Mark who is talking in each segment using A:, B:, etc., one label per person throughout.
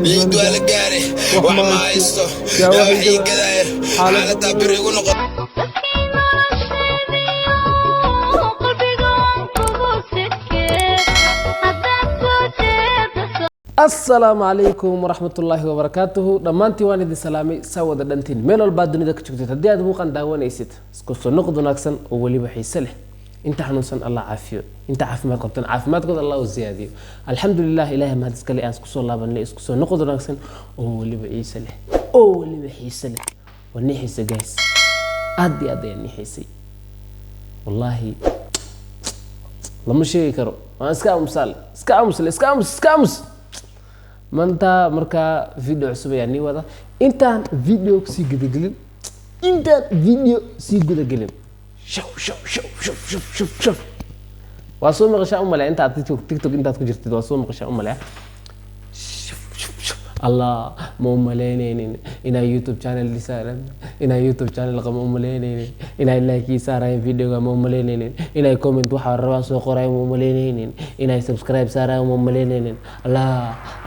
A: liidu ala gaare wax ma haysto yaa waxii gadaayr xaaladda biri ugu noqon
B: السلام عليكم ورحمة الله وبركاته دمانتي وان دي سلامي سوا دنتين ميل والبعد دنيا كجوجت هدي اد موقن داوانيسيد اسكو نقد وناكسن او وليبا حيسه له انت حنونسن الله عافيه انت عافماد قبتن عافمادكود الله وزياديو الحمد لله الهي ما دسكلي ان اسكو لابن اسكو نقد وناكسن او وليبا عيسه له او وليبا حيسه له ونيحيسه جايس ادي ادي نيحيسي والله لما شيء كرو اسكا امسال اسكا امس مانتا مركا فيديو عصب يعني ودا انت فيديو سي قدقلن انت فيديو سي قدقلن شوف واسو مقشا املا انت تيك توك انت كجرتد واسو مقشا املا شوف الله مو ملينين انا يوتيوب شانل لي سارن انا يوتيوب شانل قم ملينين انا لايكي سارين فيديو مو ملينين انا كومنت waxa raba soo qoray muu maleynaynin inay subscribe saaraan muu maleynaynin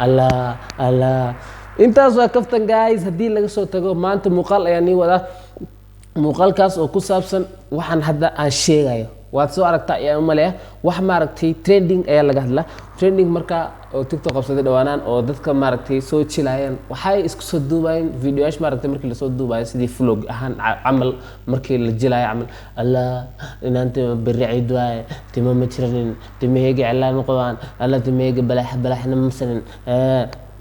B: allah intaas waa kaftan guys hadii laga soo tago maanta muuqaal ayaan wada muuqaalkaas oo ku saabsan waxaan hadda aan sheegayo waad soo aragtaa ayaa umaleeya wax maaragtay trending ayaa laga hadlaa trending marka oo TikTok qabsaday dhawaanaan oo dadka maaragtay soo jilayaan waxay isku soo duubayeen fiidiyoyash maaragtay markii la soo duubayo sidii vlog ahaan amal markii la jilayo amal allah inaanta bariicid waay timo ma jiranin timahayga cilaan qabaan allah timahayga balaxna masalan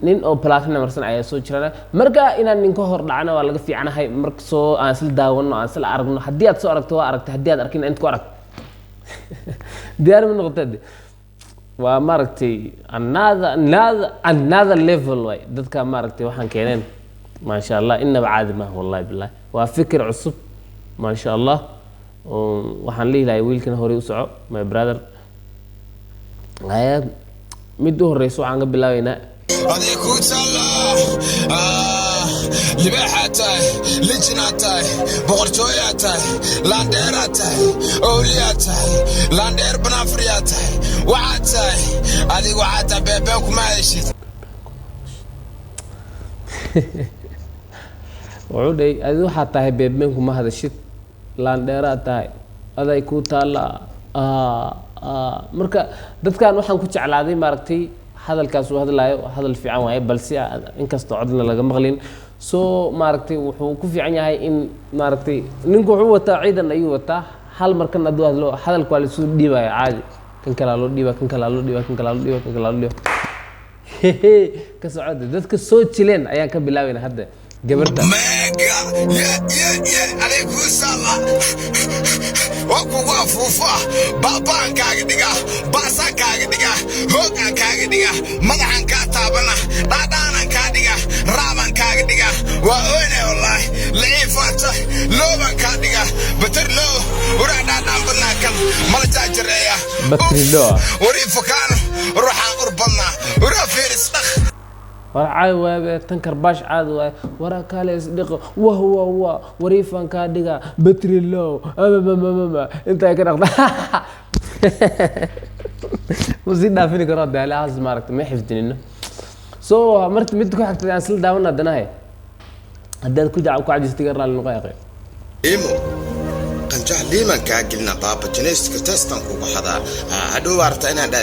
B: nin oo platinum marsan ayaa soo jirana marka inaan ninka hor dhacana waa laga fiicanahay marka soo aan isla daawano aan isla aragno hadii aad soo aragto waa aragtay hadii aad arkin inta ku arag diyaar ma noqotay waa maaragtay another level way dadka maaragtay waxaan keeneen ma sha Allah inaba caadi ma wallahi billahi waa fikir cusub ma sha Allah waxaan leeyahay wiilkan hore u soco my brother mid horeyso aan ka bilaabaynaa
A: هذه كوتالا لبحاتاي لجناتاي بغرتوياتاي لانديراتاي أولياتاي لاندير بنافرياتاي وعاتاي هذه وعاتا بيبيك ما يشيت
B: وعودي هذه حتى بيبيك ما هذا الشيء لانديراتاي هذه كوتالا marka dadkan waxaan ku jeclaaday maaragtay hadalkaas uu hadlayo hadal fiican waay balse inkastoo codna laga maqlin soo maaragtay wuxuu ku fiican yahay in maaragtay ninku wuxuu wataa ciidan ayuu wataa hal markan adoo hadlo hadalku waa la soo dhiibaya caadi kan kala loo dhiiba ka socod dadka soo jileen ayaan ka bilaabay hadda gabarta
A: عليكم السلام وكو وافوفا بابان كاغ ديغا باسا كاغ ديغا هوكا كاغ ديغا مدحان كا تابنا دادانا كا ديغا رابان كاغ ديغا واوينه والله ليفات لوبان كا ديغا بترلو ورادا دامبنا كان مالجا جريا
B: بترلو
A: وريفكان روحا قربنا ورا فيرس
B: عاوي تنكر باش عاد ورا كاليس دق وهو وريفان كادغا بتريلو انت كده وزيدنا فيني قراد على عز ماركت ما حفظتني سو مرت مدكو حتى ان سل داونا دناهي هداد كو جاع كو عجز تقرا النقايق
A: ايمو كان جهلي من كاجلنا بابا جنيس كتستان كو خدا هادو وارتا انا دا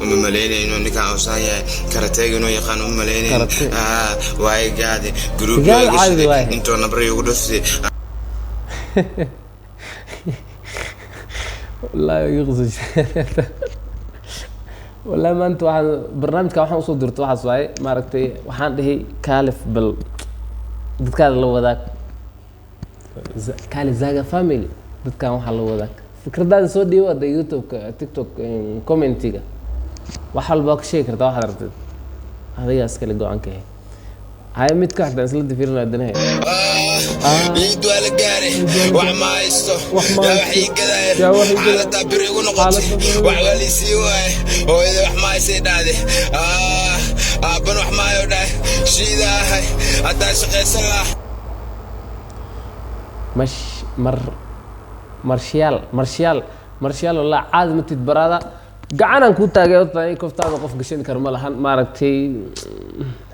A: ملينه انو نكا اوسايا كاراتيغ انو يقان ملينه واي غادي جروب انتو نبري ودفسي
B: والله يغزج والله ما انت واحد برنامجك waxaan soo dirto waxaas waay maaragtay waxaan dhahay kaalif bal dadkaada la wadaag كالي زاغا فاميلي dadkan waxa la wadaag fikradaada soo dhiiwada YouTube ka TikTok commentiga wax walba ka sheegi kartaa waxaad rabtid adiga iskale go'aanka hay mid ka xaddan isla difiirna danahay
A: liidu ala gaare wax ma haysto yaa waxii gadaayr xaaladda biri ugu noqotay wax wali sii waay hooyada wax ma haysay dhacday aaban wax ma hayo dhahay shiidaahay haddaa shaqaysan lahaa
B: مارشال والله عاد متد برادا gacanaan ku taagay horta in koftaada qof gashan karo ma lahan maaragtay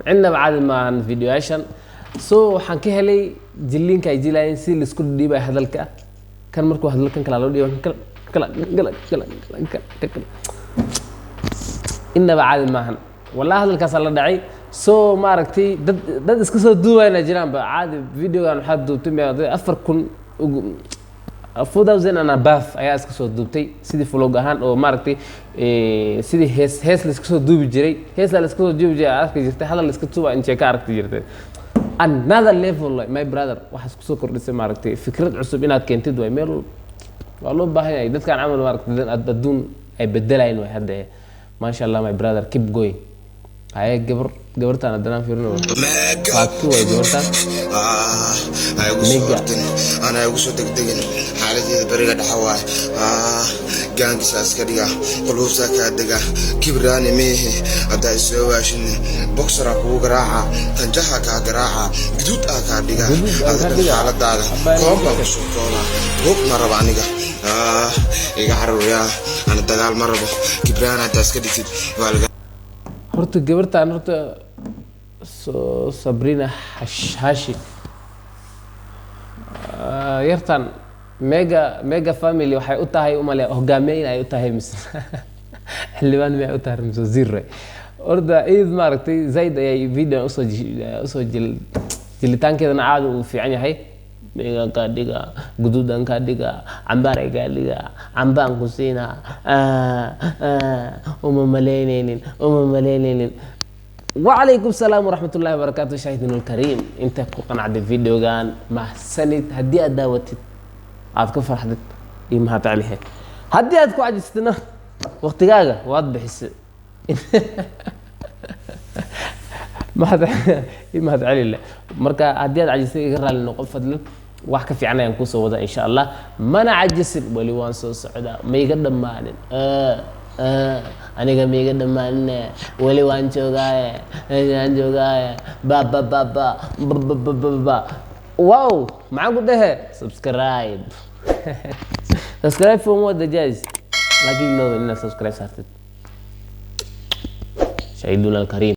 B: cidnaba caadi maahan videoyaashan so waxaan ka helay jilliinka ay jilaayeen si la isku dhiibay hadalka kan markuu hadalkan kala loo dhiibay kala innaba caadi maahan wallahi hadalkaas la dhacay so maaragtay dad iska soo duubayna jiraan ba caadi videogan waxaa duubtay 4000 and above ayaa iska soo duubtay sidii vlog ahaan oo maaragtay sidii hees la iska soo duubi jiray hees la iska soo duubi jiray arki jirtay hadal la iska tuuba in ka arki jirtay another level my brother waxa isku soo kordhisay maaragtay fikrad cusub inaad keentid way meel waa loo baahan yahay dadkan camal maaragtay adduun ay bedelayeen way hadda ma sha Allah my brother keep going ay gabartaan haddana fiirino faatu way gabartaan
A: أنا أقول شو تقدين حالتي بريء دحواي جانك ساس كديا قلوب ساكت دقا كبراني ميه أبدأ يسوي عشان بوكسر أكو قراعة تنجح كقراعة جدود أكاديا هذا حالة دادا كم بقصو كونا بوك مرة بانيجا يقعروا يا أنا تقال مرة كبرانة تاس كديت والجا
B: horta gabartaan horta Sabrina Hashi yartan mega family waxay u tahay umale hogaamiye ay u tahay mis xilibaan ma u tahay mis zirre orda eed maaragtay zaid ay video usoo jilitaankeedana aad u fiican yahay mega ka dhiga guduudan ka dhiga ambaar ay ka dhiga ambaan ku siina uma maleyneen وعليكم السلام ورحمة الله وبركاته شاهدنا الكريم انت كنا عند فيديو كان مع سند هدي اداوتي عاد كفر حدث يما تعليها هدي ادكو عجزتنا وقت جاجا واد بحس ما هذا علي لا مركا هدي عجزتي يقرا لنا قف فضل wax ka fiican ayaan ku soo wada insha Allah mana cajisin wali waan soo socdaa ma iga dhamaanin aniga miga dhamaan wali waan joogaaye ba wow maxaan ku dhahe subscribe for more dajays laakiin no ina subscribe saartid shayduna alkarim